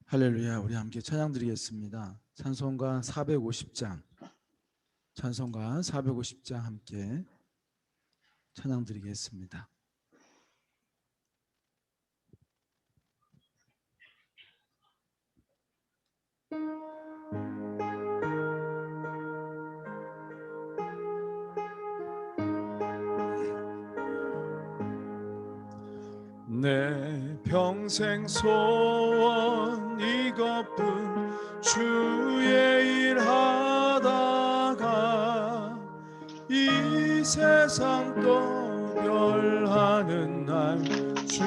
할렐루야. 우리 함께 찬양 드리겠습니다. 찬송가 450장, 찬송가 450장 함께 찬양 드리겠습니다. 내 평생 소원 이것뿐, 주의 일 하다가 이 세상 또 별하는 날 주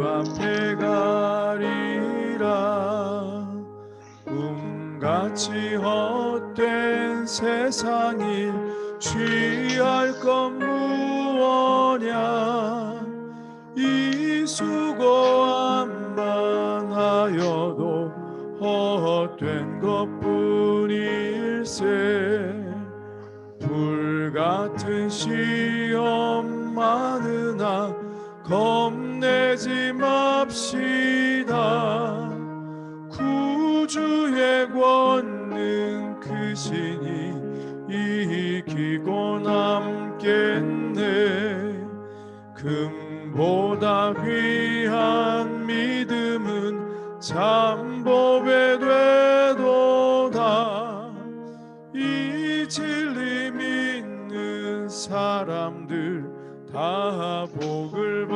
앞에 가리라. 꿈같이 헛된 세상 일 취할 것 무엇냐. 이 수고함만 하여도 헛된 것뿐일세. 불같은 시험 많으나 겁내지 맙시다. 구주의 권능 크시니 이기고 남겠네. 금보다 귀한 믿음은 잠복에 되도다. 이 진리 믿는 사람들 다 복을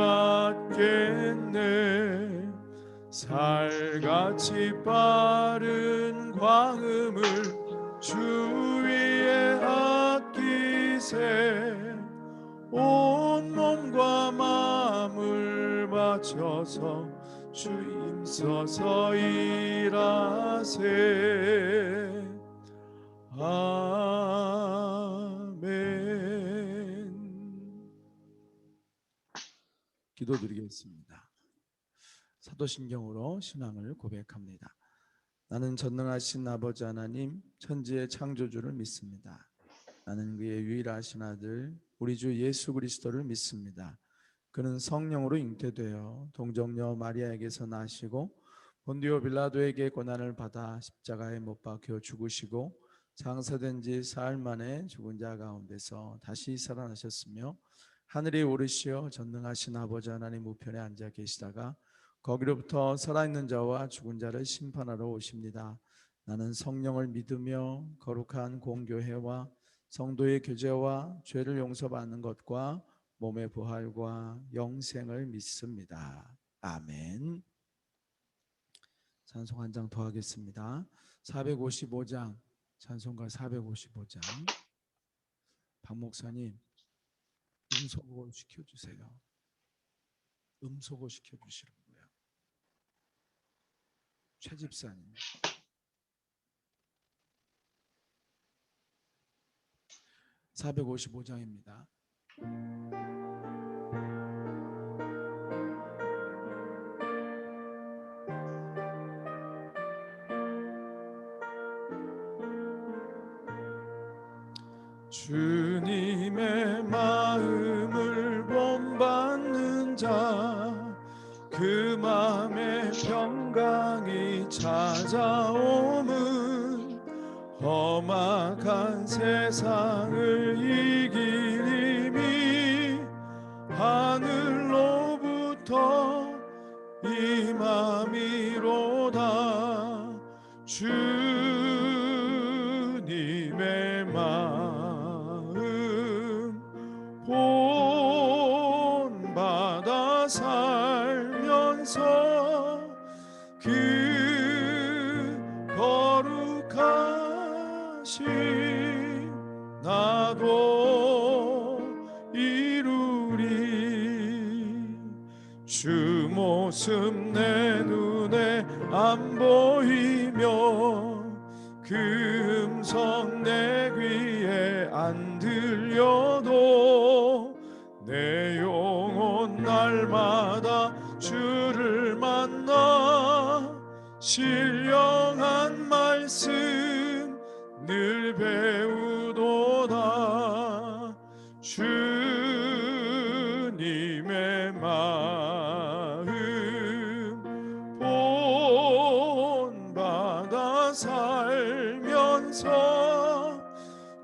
받겠네. 살같이 빠른 광음을 주 위에 아끼세. 온 몸과 마음을 바쳐서 주 힘써서 일하세. 아멘. 기도드리겠습니다. 사도신경으로 신앙을 고백합니다. 나는 전능하신 아버지 하나님, 천지의 창조주를 믿습니다. 나는 그의 유일하신 아들 우리 주 예수 그리스도를 믿습니다. 그는 성령으로 잉태되어 동정녀 마리아에게서 나시고 본디오 빌라도에게 고난을 받아 십자가에 못 박혀 죽으시고 장사된 지 사흘 만에 죽은 자 가운데서 다시 살아나셨으며 하늘에 오르시어 전능하신 아버지 하나님 우편에 앉아 계시다가 거기로부터 살아있는 자와 죽은 자를 심판하러 오십니다. 나는 성령을 믿으며 거룩한 공교회와 성도의 교제와 죄를 용서받는 것과 몸의 부활과 영생을 믿습니다. 아멘. 찬송 한 장 더 하겠습니다. 455장, 찬송가 455장. 박 목사님, 음소거 시켜주세요. 음소거 시켜주시라고요. 최 집사님. 455장입니다. 주님의 마음을 본받는 자, 그 마음에 평강이 찾아오면 험악한 세상을 이길 힘이 하늘로부터 임함이로다. 주님의 마음 본받아 살면서 그 거룩하신 나도 이루리. 주 모습 내 눈에 안 보이며 그 음성 내 귀에 안 들려도 내 때마다 주를 만나 신령한 말씀 늘 배우도다. 주님의 마음 본받아 살면서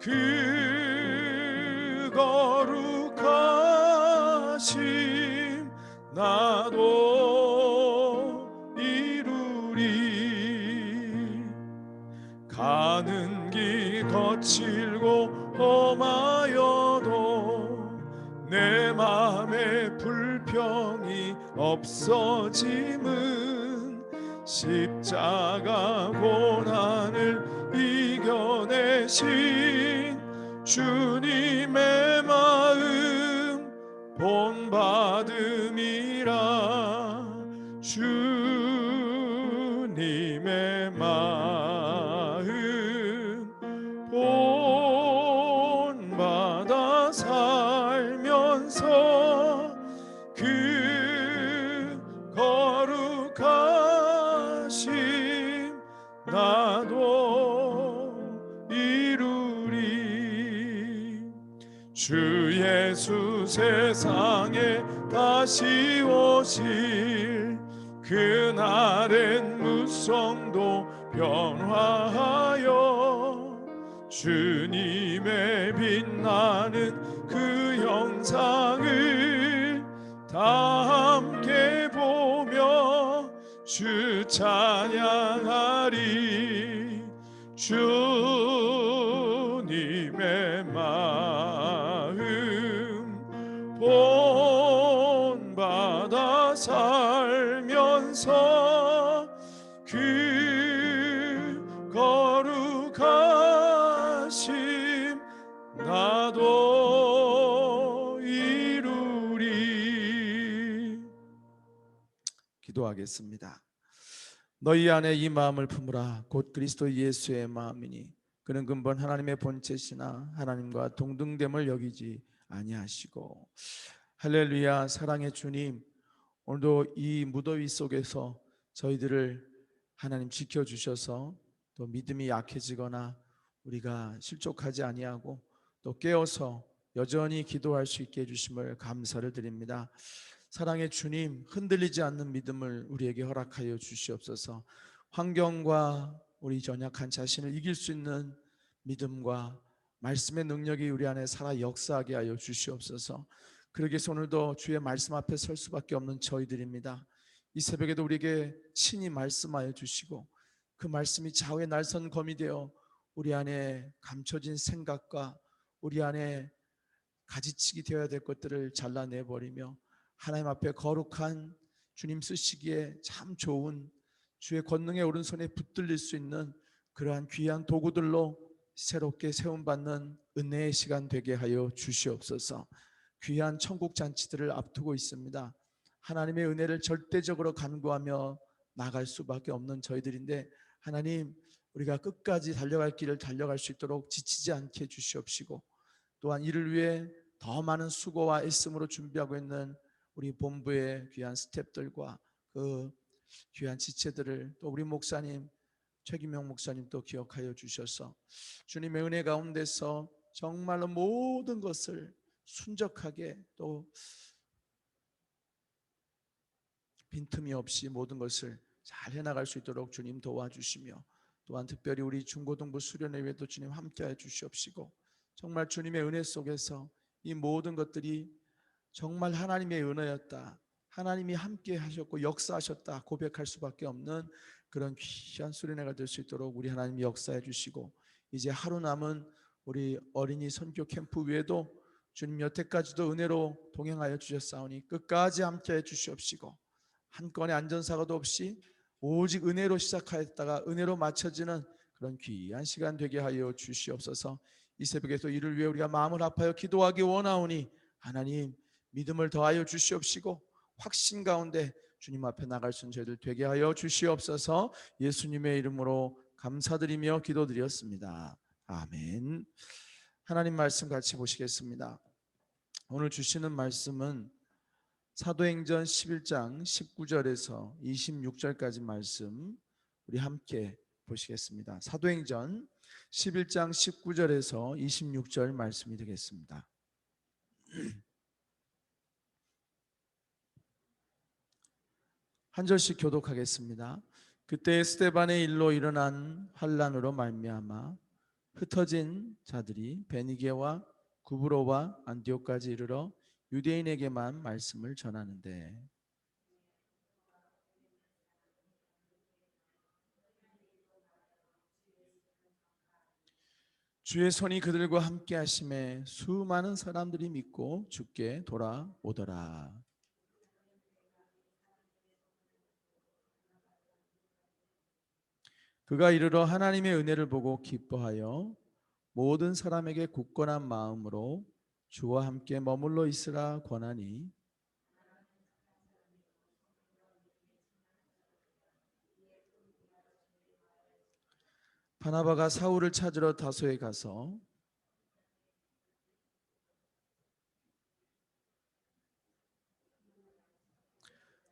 그 거룩하심 나도 이루리. 가는 길 거칠고 험하여도 내 맘에 불평이 없어짐은 십자가 고난을 이겨내신 주님의 마음 본받음이라. 주님의 마음 본받아 살면서 그 거룩하심 나도 이루리. 주 예수 세상에 다시 오실 그날엔 무성도 변화하여 주님의 빛나는 그 영상을 다 함께 보며 주 찬양하리. 주님의 마음 본받아 살면서 그 거룩하심 나도 이루리. 기도하겠습니다. 너희 안에 이 마음을 품으라. 곧 그리스도 예수의 마음이니 그는 근본 하나님의 본체시나 하나님과 동등됨을 여기지 아니하시고. 할렐루야. 사랑의 주님, 오늘도 이 무더위 속에서 저희들을 하나님 지켜주셔서 또 믿음이 약해지거나 우리가 실족하지 아니하고 또 깨어서 여전히 기도할 수 있게 해주심을 감사를 드립니다. 사랑의 주님, 흔들리지 않는 믿음을 우리에게 허락하여 주시옵소서. 환경과 우리 연약한 자신을 이길 수 있는 믿음과 말씀의 능력이 우리 안에 살아 역사하게 하여 주시옵소서. 그러기 위해서 오늘도 주의 말씀 앞에 설 수밖에 없는 저희들입니다. 이 새벽에도 우리에게 친히 말씀하여 주시고 그 말씀이 좌우의 날선 검이 되어 우리 안에 감춰진 생각과 우리 안에 가지치기 되어야 될 것들을 잘라내버리며 하나님 앞에 거룩한 주님 쓰시기에 참 좋은 주의 권능의 오른손에 붙들릴 수 있는 그러한 귀한 도구들로 새롭게 세움받는 은혜의 시간 되게 하여 주시옵소서. 귀한 천국 잔치들을 앞두고 있습니다. 하나님의 은혜를 절대적으로 간구하며 나갈 수밖에 없는 저희들인데 하나님, 우리가 끝까지 달려갈 길을 달려갈 수 있도록 지치지 않게 해주시옵시고 또한 이를 위해 더 많은 수고와 애씀으로 준비하고 있는 우리 본부의 귀한 스태프들과 그 귀한 지체들을 또 우리 목사님 최기명 목사님 또 기억하여 주셔서 주님의 은혜 가운데서 정말로 모든 것을 순적하게 또 빈틈이 없이 모든 것을 잘 해나갈 수 있도록 주님 도와주시며 또한 특별히 우리 중고등부 수련회에도 주님 함께하여 주시옵시고 정말 주님의 은혜 속에서 이 모든 것들이 정말 하나님의 은혜였다, 하나님이 함께 하셨고 역사하셨다 고백할 수밖에 없는 그런 귀한 수련회가 될 수 있도록 우리 하나님 역사해 주시고 이제 하루 남은 우리 어린이 선교 캠프 외에도 주님 여태까지도 은혜로 동행하여 주셨사오니 끝까지 함께해 주시옵시고 한 건의 안전사고도 없이 오직 은혜로 시작하였다가 은혜로 마쳐지는 그런 귀한 시간 되게 하여 주시옵소서. 이 새벽에도 이를 위해 우리가 마음을 아파요 기도하기 원하오니 하나님 믿음을 더하여 주시옵시고 확신 가운데 주님 앞에 나갈 수 있는 저희들 되게 하여 주시옵소서. 예수님의 이름으로 감사드리며 기도드렸습니다. 아멘. 하나님 말씀 같이 보시겠습니다. 오늘 주시는 말씀은 사도행전 11장 19절에서 26절까지 말씀 우리 함께 보시겠습니다. 사도행전 11장 19절에서 26절 말씀이 되겠습니다. 한 절씩 교독하겠습니다. 그때 스데반의 일로 일어난 환란으로 말미암아 흩어진 자들이 베니게와 구브로와 안디옥까지 이르러 유대인에게만 말씀을 전하는데 주의 손이 그들과 함께 하심에 수많은 사람들이 믿고 주께 돌아오더라. 그가 이르러 하나님의 은혜를 보고 기뻐하여 모든 사람에게 굳건한 마음으로 주와 함께 머물러 있으라 권하니 바나바가 사울을 찾으러 다소에 가서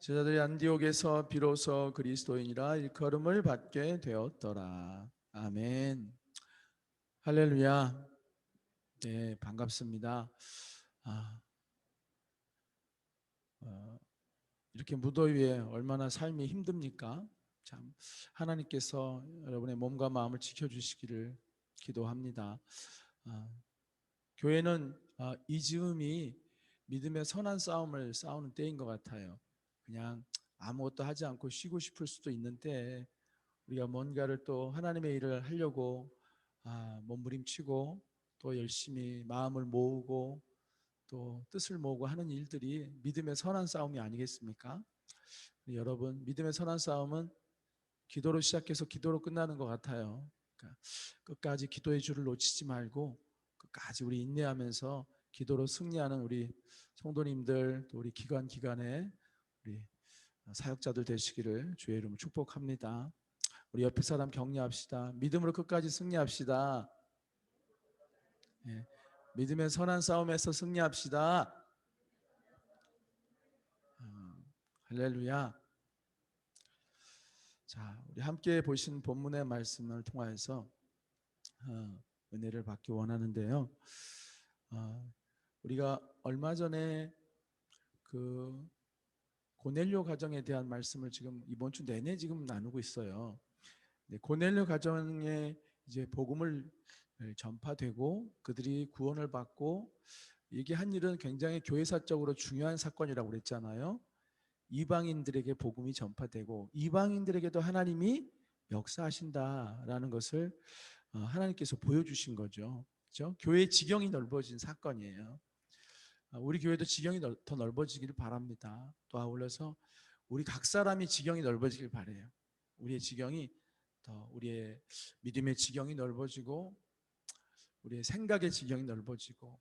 제자들이 안디옥에서 비로소 그리스도인이라 일컬음을 받게 되었더라. 아멘. 할렐루야. 네, 반갑습니다. 아, 이렇게 무더위에 얼마나 삶이 힘듭니까? 참 하나님께서 여러분의 몸과 마음을 지켜주시기를 기도합니다. 아, 교회는 이 즈음이 믿음의 선한 싸움을 싸우는 때인 것 같아요. 그냥 아무것도 하지 않고 쉬고 싶을 수도 있는데 우리가 뭔가를 또 하나님의 일을 하려고 몸부림치고 또 열심히 마음을 모으고 또 뜻을 모으고 하는 일들이 믿음의 선한 싸움이 아니겠습니까? 여러분, 믿음의 선한 싸움은 기도로 시작해서 기도로 끝나는 것 같아요. 그러니까 끝까지 기도의 줄을 놓치지 말고 끝까지 우리 인내하면서 기도로 승리하는 우리 성도님들 또 우리 기관에 우리 사역자들 되시기를 주의 이름으로 축복합니다. 우리 옆에 사람 격려합시다. 믿음으로 끝까지 승리합시다. 예, 믿음의 선한 싸움에서 승리합시다. 할렐루야. 자, 우리 함께 보신 본문의 말씀을 통하여서 은혜를 받기 원하는데요. 우리가 얼마 전에 그 고넬료 가정에 대한 말씀을 지금 이번 주 내내 지금 나누고 있어요. 고넬료 가정에 이제 복음을 전파되고 그들이 구원을 받고 이게 한 일은 굉장히 교회사적으로 중요한 사건이라고 그랬잖아요. 이방인들에게 복음이 전파되고 이방인들에게도 하나님이 역사하신다라는 것을 하나님께서 보여주신 거죠. 그렇죠? 교회의 지경이 넓어진 사건이에요. 우리 교회도 지경이 더 넓어지기를 바랍니다. 또 아울러서 우리 각 사람이 지경이 넓어지길 바래요. 우리의 지경이 더 우리의 믿음의 지경이 넓어지고 우리의 생각의 지경이 넓어지고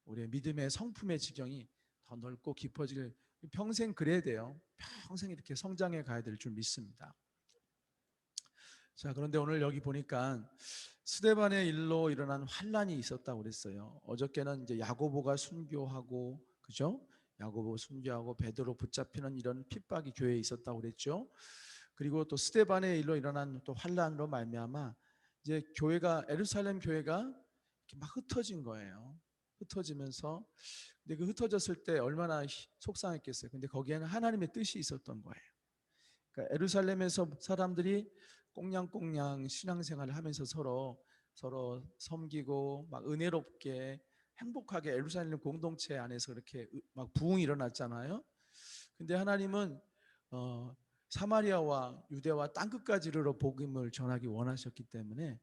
우리의 믿음의 성품의 지경이 더 넓고 깊어지길 평생 그래야 돼요. 평생 이렇게 성장해 가야 될 줄 믿습니다. 자, 그런데 오늘 여기 보니까 스데반의 일로 일어난 환란이 있었다고 그랬어요. 어저께는 이제 야고보가 순교하고 그죠? 야고보 순교하고 베드로 붙잡히는 이런 핍박이 교회에 있었다고 그랬죠. 그리고 또 스데반의 일로 일어난 또 환란으로 말미암아 이제 교회가 예루살렘 교회가 이렇게 막 흩어진 거예요. 흩어지면서 근데 그 흩어졌을 때 얼마나 속상했겠어요. 근데 거기에는 하나님의 뜻이 있었던 거예요. 그러니까 예루살렘에서 사람들이 꽁냥꽁냥 신앙생활을 하면서 서로 섬기고 막 은혜롭게 행복하게 예루살렘 공동체 안에서 그렇게 막 부흥이 일어났잖아요. 근데 하나님은 사마리아와 유대와 땅끝까지 이르러 복음을 전하기 원하셨기 때문에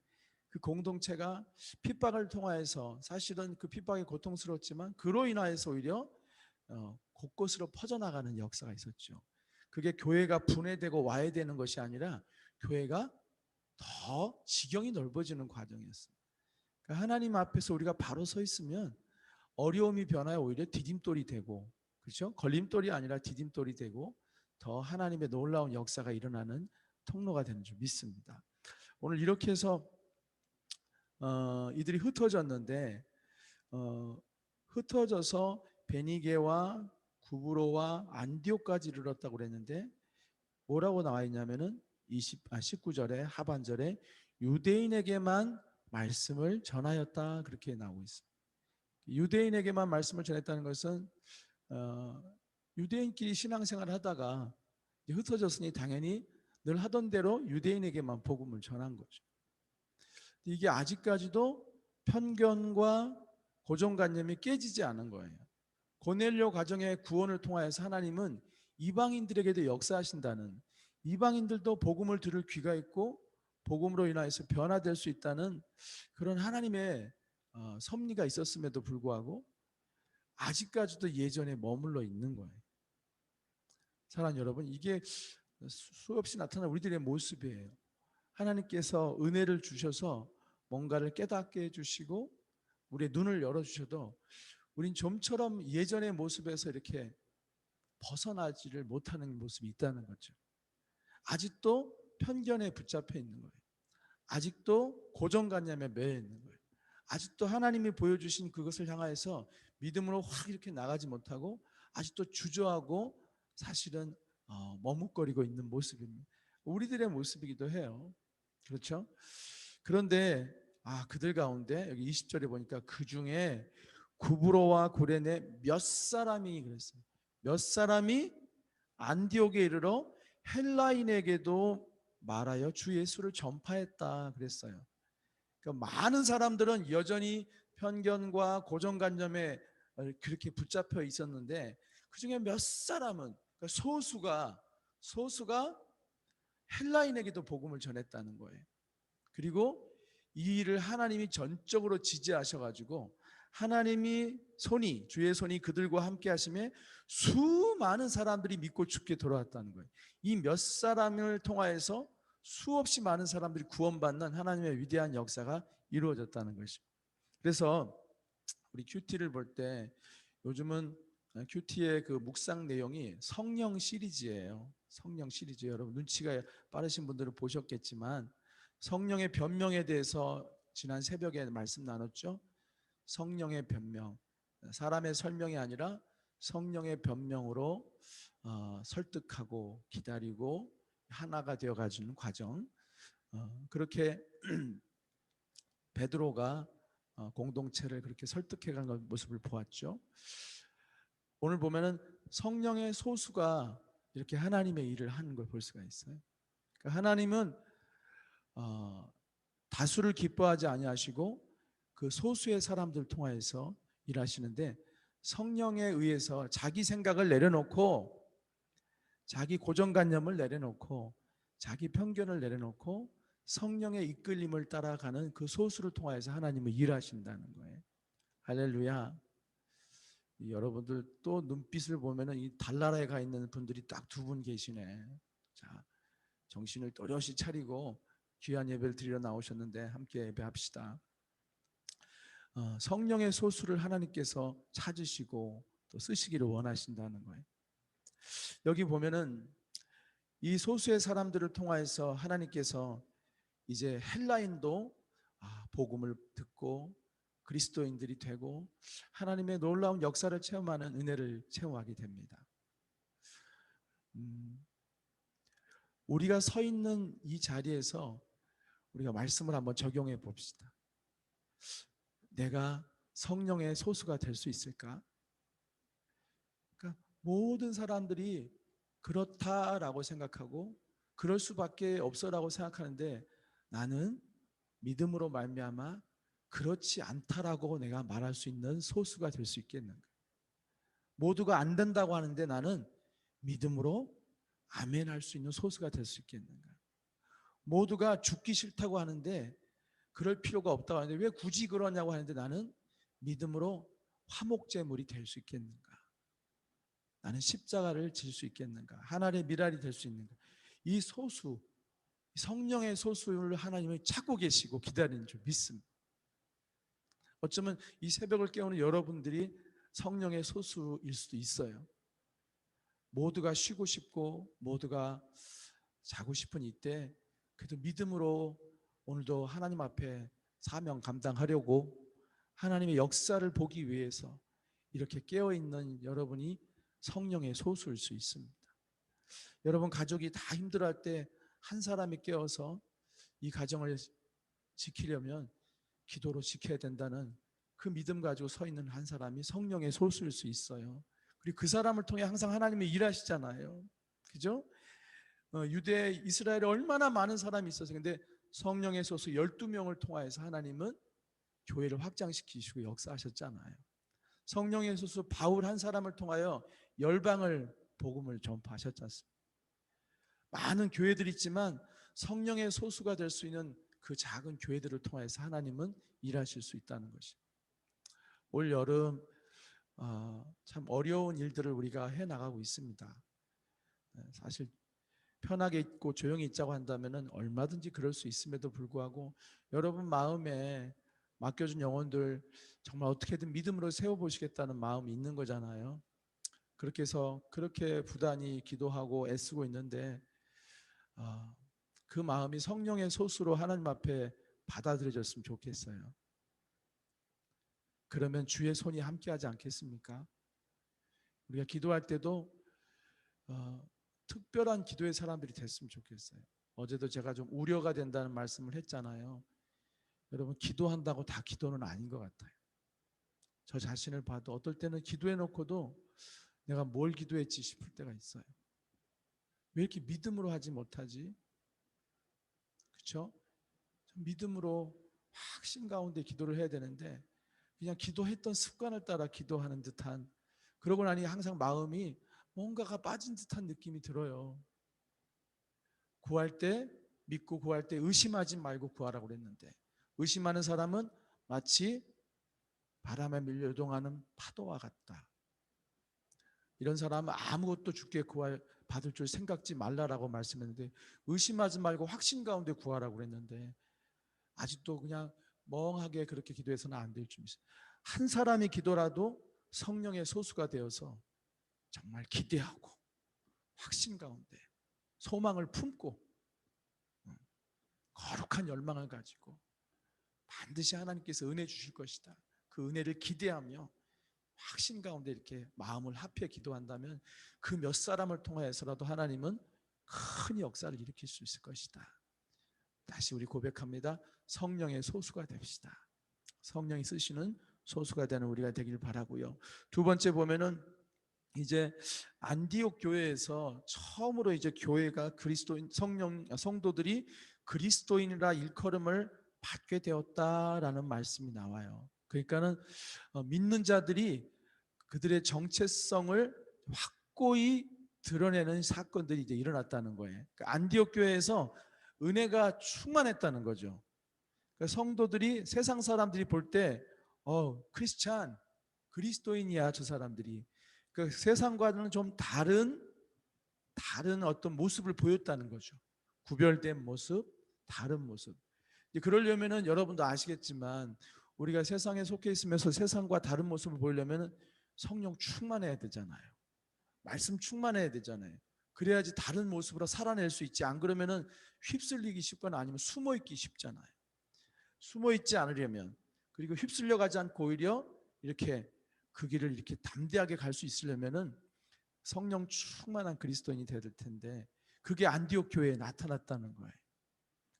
그 공동체가 핍박을 통하여서 사실은 그 핍박이 고통스럽지만 그로 인하여서 오히려 곳곳으로 퍼져나가는 역사가 있었죠. 그게 교회가 분해되고 와해되는 것이 아니라 교회가 더 지경이 넓어지는 과정이었어요. 그러니까 하나님 앞에서 우리가 바로 서 있으면 어려움이 변하여 오히려 디딤돌이 되고 그렇죠? 걸림돌이 아니라 디딤돌이 되고 더 하나님의 놀라운 역사가 일어나는 통로가 되는 줄 믿습니다. 오늘 이렇게 해서 이들이 흩어졌는데 흩어져서 베니게와 구브로와 안디옥까지 이르렀다고 그랬는데 뭐라고 나와 있냐면은 19절에 하반절에 유대인에게만 말씀을 전하였다 그렇게 나오고 있습니다. 유대인에게만 말씀을 전했다는 것은 유대인끼리 신앙생활을 하다가 흩어졌으니 당연히 늘 하던 대로 유대인에게만 복음을 전한 거죠. 이게 아직까지도 편견과 고정관념이 깨지지 않은 거예요. 고넬료 가정의 구원을 통하여서 하나님은 이방인들에게도 역사하신다는, 이방인들도 복음을 들을 귀가 있고 복음으로 인하여서 변화될 수 있다는 그런 하나님의 섭리가 있었음에도 불구하고 아직까지도 예전에 머물러 있는 거예요. 사랑하는 여러분, 이게 수없이 나타난 우리들의 모습이에요. 하나님께서 은혜를 주셔서 뭔가를 깨닫게 해주시고 우리의 눈을 열어주셔도 우린 좀처럼 예전의 모습에서 이렇게 벗어나지를 못하는 모습이 있다는 거죠. 아직도 편견에 붙잡혀 있는 거예요. 아직도 고정관념에 매여 있는 거예요. 아직도 하나님이 보여주신 그것을 향하여서 믿음으로 확 이렇게 나가지 못하고 아직도 주저하고 사실은 머뭇거리고 있는 모습입니다. 우리들의 모습이기도 해요. 그렇죠? 그런데 그들 가운데 여기 20절에 보니까 그 중에 구브로와 고레네 몇 사람이 그랬어요. 몇 사람이 안디옥에 이르러 헬라인에게도 말하여 주 예수를 전파했다 그랬어요. 그러니까 많은 사람들은 여전히 편견과 고정관념에 그렇게 붙잡혀 있었는데 그 중에 몇 사람은, 그러니까 소수가 헬라인에게도 복음을 전했다는 거예요. 그리고 이 일을 하나님이 전적으로 지지하셔가지고 하나님이 주의 손이 그들과 함께 하심에 수많은 사람들이 믿고 죽게 돌아왔다는 거예요. 이 몇 사람을 통하여서 수없이 많은 사람들이 구원받는 하나님의 위대한 역사가 이루어졌다는 것입니다. 그래서 우리 큐티를 볼 때 요즘은 큐티의 그 묵상 내용이 성령 시리즈예요. 성령 시리즈. 여러분 눈치가 빠르신 분들은 보셨겠지만 성령의 변명에 대해서 지난 새벽에 말씀 나눴죠. 성령의 변명, 사람의 설명이 아니라 성령의 변명으로 설득하고 기다리고 하나가 되어가지는 과정. 그렇게 베드로가 공동체를 그렇게 설득해가는 모습을 보았죠. 오늘 보면은 성령의 소수가 이렇게 하나님의 일을 하는 걸 볼 수가 있어요. 그러니까 하나님은 다수를 기뻐하지 아니하시고 그 소수의 사람들 통하여서 일하시는데 성령에 의해서 자기 생각을 내려놓고 자기 고정관념을 내려놓고 자기 편견을 내려놓고 성령의 이끌림을 따라가는 그 소수를 통하여서 하나님은 일하신다는 거예요. 할렐루야. 여러분들 또 눈빛을 보면은 이 달나라에 가 있는 분들이 딱 두 분 계시네. 자, 정신을 또렷이 차리고 귀한 예배를 드리러 나오셨는데 함께 예배합시다. 성령의 소수를 하나님께서 찾으시고 또 쓰시기를 원하신다는 거예요. 여기 보면은 이 소수의 사람들을 통하여서 하나님께서 이제 헬라인도 복음을 듣고 그리스도인들이 되고 하나님의 놀라운 역사를 체험하는 은혜를 체험하게 됩니다. 우리가 서 있는 이 자리에서 우리가 말씀을 한번 적용해 봅시다. 내가 성령의 소수가 될 수 있을까? 그러니까 모든 사람들이 그렇다라고 생각하고 그럴 수밖에 없어라고 생각하는데 나는 믿음으로 말미암아 그렇지 않다라고 내가 말할 수 있는 소수가 될 수 있겠는가? 모두가 안 된다고 하는데 나는 믿음으로 아멘 할 수 있는 소수가 될 수 있겠는가? 모두가 죽기 싫다고 하는데 그럴 필요가 없다고 하는데 왜 굳이 그러냐고 하는데 나는 믿음으로 화목제물이 될 수 있겠는가? 나는 십자가를 질 수 있겠는가? 하나님의 미랄이 될 수 있는가? 이 소수, 성령의 소수를 하나님이 찾고 계시고 기다리는 줄 믿습니다. 어쩌면 이 새벽을 깨우는 여러분들이 성령의 소수일 수도 있어요. 모두가 쉬고 싶고 모두가 자고 싶은 이때 그래도 믿음으로 오늘도 하나님 앞에 사명 감당하려고 하나님의 역사를 보기 위해서 이렇게 깨어있는 여러분이 성령의 소수일 수 있습니다. 여러분 가족이 다 힘들어할 때 한 사람이 깨어서 이 가정을 지키려면 기도로 지켜야 된다는 그 믿음 가지고 서 있는 한 사람이 성령의 소수일 수 있어요. 그리고 그 사람을 통해 항상 하나님이 일하시잖아요. 그죠? 유대 이스라엘에 얼마나 많은 사람이 있어서 근데 성령의 소수 12명을 통하여서 하나님은 교회를 확장시키시고 역사하셨잖아요. 성령의 소수 바울 한 사람을 통하여 열방을 복음을 전파하셨지 않습니까? 많은 교회들이 있지만 성령의 소수가 될 수 있는 그 작은 교회들을 통해서 하나님은 일하실 수 있다는 것입니다. 올 여름 참 어려운 일들을 우리가 해나가고 있습니다. 사실 편하게 있고 조용히 있자고 한다면 얼마든지 그럴 수 있음에도 불구하고 여러분 마음에 맡겨준 영혼들 정말 어떻게든 믿음으로 세워보시겠다는 마음이 있는 거잖아요. 그렇게 해서 그렇게 부단히 기도하고 애쓰고 있는데 그 마음이 성령의 소수로 하나님 앞에 받아들여졌으면 좋겠어요. 그러면 주의 손이 함께하지 않겠습니까? 우리가 기도할 때도 특별한 기도의 사람들이 됐으면 좋겠어요. 어제도 제가 좀 우려가 된다는 말씀을 했잖아요. 여러분 기도한다고 다 기도는 아닌 것 같아요. 저 자신을 봐도 어떨 때는 기도해놓고도 내가 뭘 기도했지 싶을 때가 있어요. 왜 이렇게 믿음으로 하지 못하지? 그렇죠? 믿음으로 확신 가운데 기도를 해야 되는데 그냥 기도했던 습관을 따라 기도하는 듯한, 그러고 나니 항상 마음이 뭔가가 빠진 듯한 느낌이 들어요. 구할 때 믿고 구할 때 의심하지 말고 구하라고 그랬는데 의심하는 사람은 마치 바람에 밀려 요동하는 파도와 같다. 이런 사람은 아무것도 주께 받을 줄 생각지 말라라고 말씀했는데 의심하지 말고 확신 가운데 구하라고 그랬는데 아직도 그냥 멍하게 그렇게 기도해서는 안 될 줄 믿어요. 한 사람이 기도라도 성령의 소수가 되어서 정말 기대하고 확신 가운데 소망을 품고 거룩한 열망을 가지고 반드시 하나님께서 은혜 주실 것이다, 그 은혜를 기대하며 확신 가운데 이렇게 마음을 합해 기도한다면 그 몇 사람을 통하여서라도 하나님은 큰 역사를 일으킬 수 있을 것이다. 다시 우리 고백합니다. 성령의 소수가 됩시다. 성령이 쓰시는 소수가 되는 우리가 되길 바라고요. 두 번째 보면은 이제 안디옥 교회에서 처음으로 이제 교회가 그리스도인 성도들이 그리스도인이라 일컬음을 받게 되었다라는 말씀이 나와요. 그러니까는 믿는 자들이 그들의 정체성을 확고히 드러내는 사건들이 이제 일어났다는 거예요. 그러니까 안디옥 교회에서 은혜가 충만했다는 거죠. 그러니까 성도들이 세상 사람들이 볼 때 크리스찬, 그리스도인이야 저 사람들이. 그 세상과는 좀 다른 어떤 모습을 보였다는 거죠. 구별된 모습, 다른 모습. 그러려면은 여러분도 아시겠지만 우리가 세상에 속해 있으면서 세상과 다른 모습을 보이려면 성령 충만해야 되잖아요. 말씀 충만해야 되잖아요. 그래야지 다른 모습으로 살아낼 수 있지. 안 그러면은 휩쓸리기 쉽거나 아니면 숨어 있기 쉽잖아요. 숨어 있지 않으려면, 그리고 휩쓸려 가지 않고 오히려 이렇게 그 길을 이렇게 담대하게 갈 수 있으려면은 성령 충만한 그리스도인이 되야 될 텐데 그게 안디옥 교회에 나타났다는 거예요.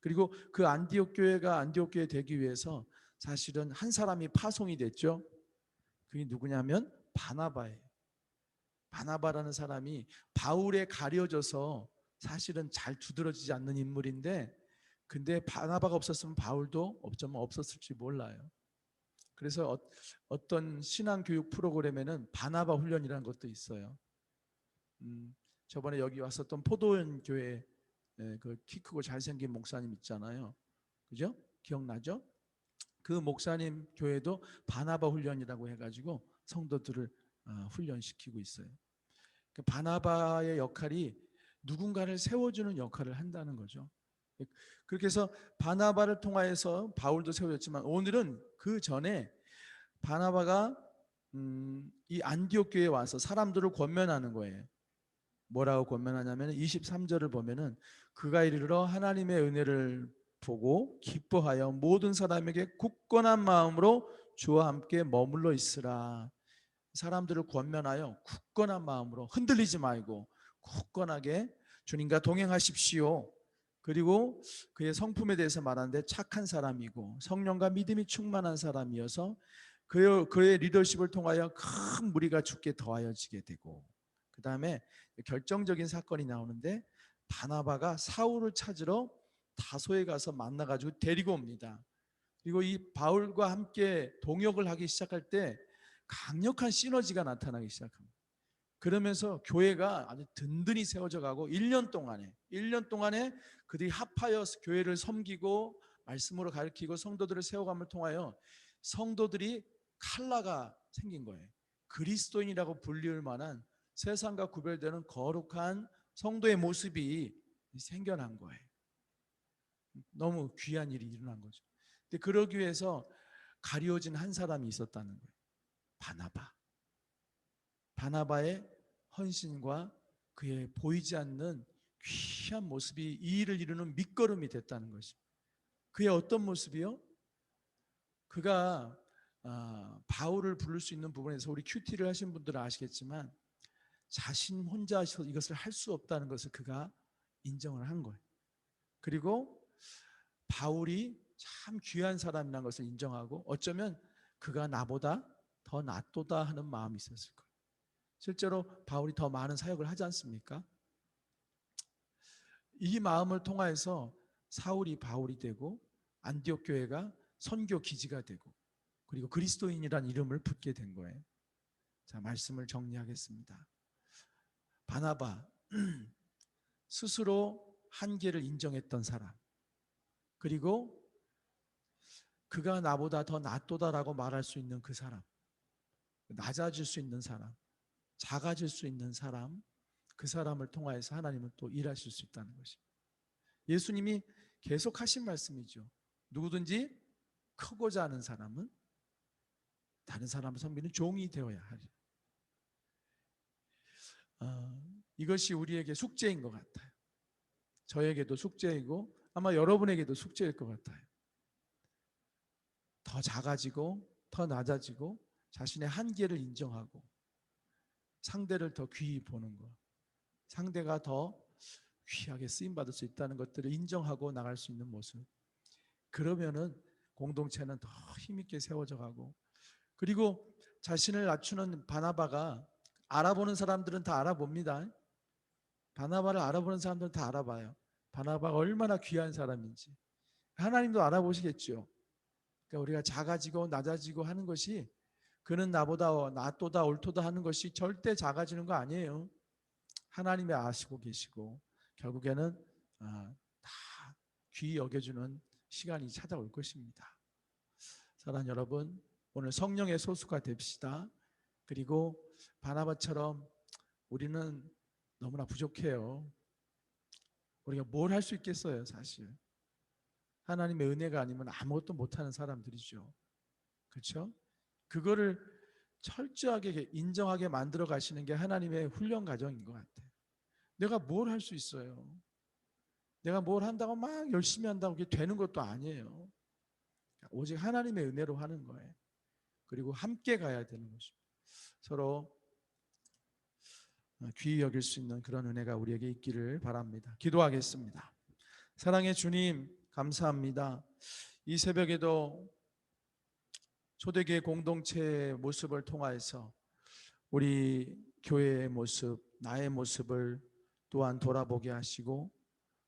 그리고 그 안디옥 교회가 안디옥 교회 되기 위해서 사실은 한 사람이 파송이 됐죠. 그게 누구냐면 바나바예요. 바나바라는 사람이 바울에 가려져서 사실은 잘 두드러지지 않는 인물인데, 근데 바나바가 없었으면 바울도 어쩌면 없었을지 몰라요. 그래서 어떤 신앙교육 프로그램에는 바나바 훈련이라는 것도 있어요. 저번에 여기 왔었던 포도원 교회 그 키 크고 잘생긴 목사님 있잖아요. 그죠? 기억나죠? 그 목사님 교회도 바나바 훈련이라고 해가지고 성도들을 훈련시키고 있어요. 그 바나바의 역할이 누군가를 세워주는 역할을 한다는 거죠. 그렇게 해서 바나바를 통하여서 바울도 세워졌지만 오늘은 그 전에 바나바가 이 안디옥 교회에 와서 사람들을 권면하는 거예요. 뭐라고 권면하냐면 23절을 보면은 그가 이르러 하나님의 은혜를 보고 기뻐하여 모든 사람에게 굳건한 마음으로 주와 함께 머물러 있으라. 사람들을 권면하여 굳건한 마음으로 흔들리지 말고 굳건하게 주님과 동행하십시오. 그리고 그의 성품에 대해서 말하는데 착한 사람이고 성령과 믿음이 충만한 사람이어서 그의 리더십을 통하여 큰 무리가 죽게 더하여지게 되고, 그 다음에 결정적인 사건이 나오는데 바나바가 사울을 찾으러 다소에 가서 만나가지고 데리고 옵니다. 그리고 이 바울과 함께 동역을 하기 시작할 때 강력한 시너지가 나타나기 시작합니다. 그러면서 교회가 아주 든든히 세워져 가고 1년 동안에 그들이 합하여 교회를 섬기고 말씀으로 가르치고 성도들을 세워감을 통하여 성도들이 칼라가 생긴 거예요. 그리스도인이라고 불릴 만한 세상과 구별되는 거룩한 성도의 모습이 생겨난 거예요. 너무 귀한 일이 일어난 거죠. 근데 그러기 위해서 가리워진 한 사람이 있었다는 거예요. 바나바의 헌신과 그의 보이지 않는 귀한 모습이 이 일을 이루는 밑거름이 됐다는 것입니다. 그의 어떤 모습이요? 그가 바울을 부를 수 있는 부분에서 우리 큐티를 하신 분들은 아시겠지만 자신 혼자 이것을 할 수 없다는 것을 그가 인정을 한 거예요. 그리고 바울이 참 귀한 사람이라는 것을 인정하고 어쩌면 그가 나보다 더 낫도다 하는 마음이 있었을 거예요. 실제로 바울이 더 많은 사역을 하지 않습니까? 이 마음을 통하여서 사울이 바울이 되고 안디옥 교회가 선교 기지가 되고 그리고 그리스도인이란 이름을 붙게 된 거예요. 자, 말씀을 정리하겠습니다. 바나바, 스스로 한계를 인정했던 사람, 그리고 그가 나보다 더 낫도다라고 말할 수 있는 그 사람, 낮아질 수 있는 사람, 작아질 수 있는 사람, 그 사람을 통하여서 하나님은 또 일하실 수 있다는 것입니다. 예수님이 계속 하신 말씀이죠. 누구든지 크고자 하는 사람은 다른 사람을 섬기는 종이 되어야 하리. 이것이 우리에게 숙제인 것 같아요. 저에게도 숙제이고 아마 여러분에게도 숙제일 것 같아요. 더 작아지고 더 낮아지고 자신의 한계를 인정하고 상대를 더 귀히 보는 것, 상대가 더 귀하게 쓰임받을 수 있다는 것들을 인정하고 나갈 수 있는 모습. 그러면은 공동체는 더 힘있게 세워져 가고, 그리고 자신을 낮추는 바나바가 알아보는 사람들은 다 알아봅니다. 바나바를 알아보는 사람들은 다 알아봐요. 바나바가 얼마나 귀한 사람인지 하나님도 알아보시겠죠. 그러니까 우리가 작아지고 낮아지고 하는 것이 그는 나보다 낫도다 옳도다 하는 것이 절대 작아지는 거 아니에요. 하나님이 아시고 계시고 결국에는 다 귀히 여겨주는 시간이 찾아올 것입니다. 사랑하는 여러분, 오늘 성령의 소수가 됩시다. 그리고 바나바처럼 우리는 너무나 부족해요. 우리가 뭘 할 수 있겠어요, 사실. 하나님의 은혜가 아니면 아무것도 못하는 사람들이죠. 그렇죠? 그거를 철저하게 인정하게 만들어 가시는 게 하나님의 훈련 과정인 것 같아요. 내가 뭘 할 수 있어요? 내가 뭘 한다고 막 열심히 한다고 그게 되는 것도 아니에요. 오직 하나님의 은혜로 하는 거예요. 그리고 함께 가야 되는 것입니다. 서로 귀히 여길 수 있는 그런 은혜가 우리에게 있기를 바랍니다. 기도하겠습니다. 사랑의 주님, 감사합니다. 이 새벽에도 초대교회 공동체의 모습을 통하여서 우리 교회의 모습, 나의 모습을 또한 돌아보게 하시고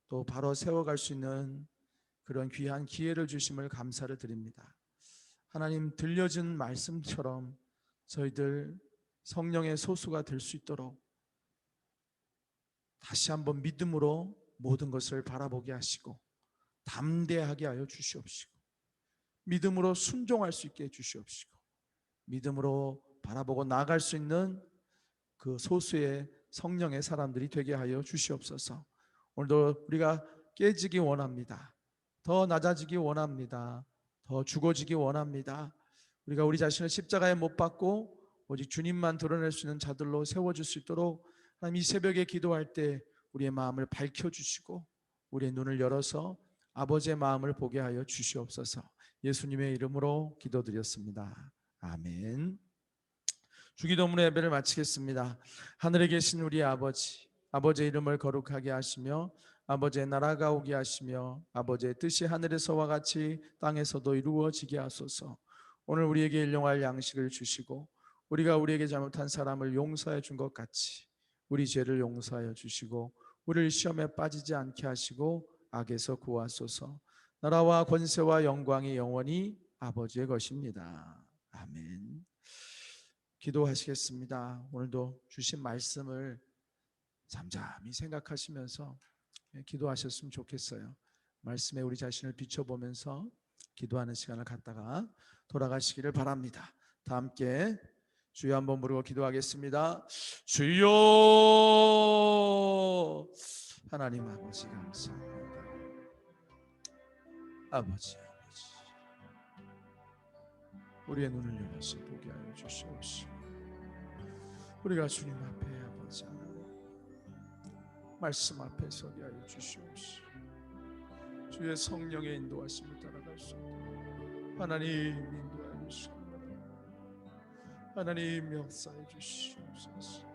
또 바로 세워갈 수 있는 그런 귀한 기회를 주심을 감사를 드립니다. 하나님, 들려진 말씀처럼 저희들 성령의 소수가 될 수 있도록 다시 한번 믿음으로 모든 것을 바라보게 하시고 담대하게 하여 주시옵시고 믿음으로 순종할 수 있게 해주시옵시고 믿음으로 바라보고 나아갈 수 있는 그 소수의 성령의 사람들이 되게 하여 주시옵소서. 오늘도 우리가 깨지기 원합니다. 더 낮아지기 원합니다. 더 죽어지기 원합니다. 우리가 우리 자신을 십자가에 못 박고 오직 주님만 드러낼 수 있는 자들로 세워줄 수 있도록 하나님, 이 새벽에 기도할 때 우리의 마음을 밝혀주시고 우리의 눈을 열어서 아버지의 마음을 보게 하여 주시옵소서. 예수님의 이름으로 기도드렸습니다. 아멘. 주기도문의 예배를 마치겠습니다. 하늘에 계신 우리 아버지, 아버지의 이름을 거룩하게 하시며 아버지의 나라가 오게 하시며 아버지의 뜻이 하늘에서와 같이 땅에서도 이루어지게 하소서. 오늘 우리에게 일용할 양식을 주시고 우리가 우리에게 잘못한 사람을 용서해 준 것 같이 우리 죄를 용서하여 주시고 우리를 시험에 빠지지 않게 하시고 악에서 구하소서. 나라와 권세와 영광이 영원히 아버지의 것입니다. 아멘. 기도하시겠습니다. 오늘도 주신 말씀을 잠잠히 생각하시면서 기도하셨으면 좋겠어요. 말씀에 우리 자신을 비춰보면서 기도하는 시간을 갖다가 돌아가시기를 바랍니다. 다 함께 주여 한번 부르고 기도하겠습니다. 주여. 하나님 아버지 감사합니다. 아버지 우리의 눈을 열어서 보게 하여 주시옵시고 우리가 주님 앞에 아버지 하나님 말씀 앞에 서게 하여 주시옵시고 주의 성령의 인도하심을 따라갈 수 있도록 하나님 인도하여 주시옵소서. 하나님 역사해 주시옵소서.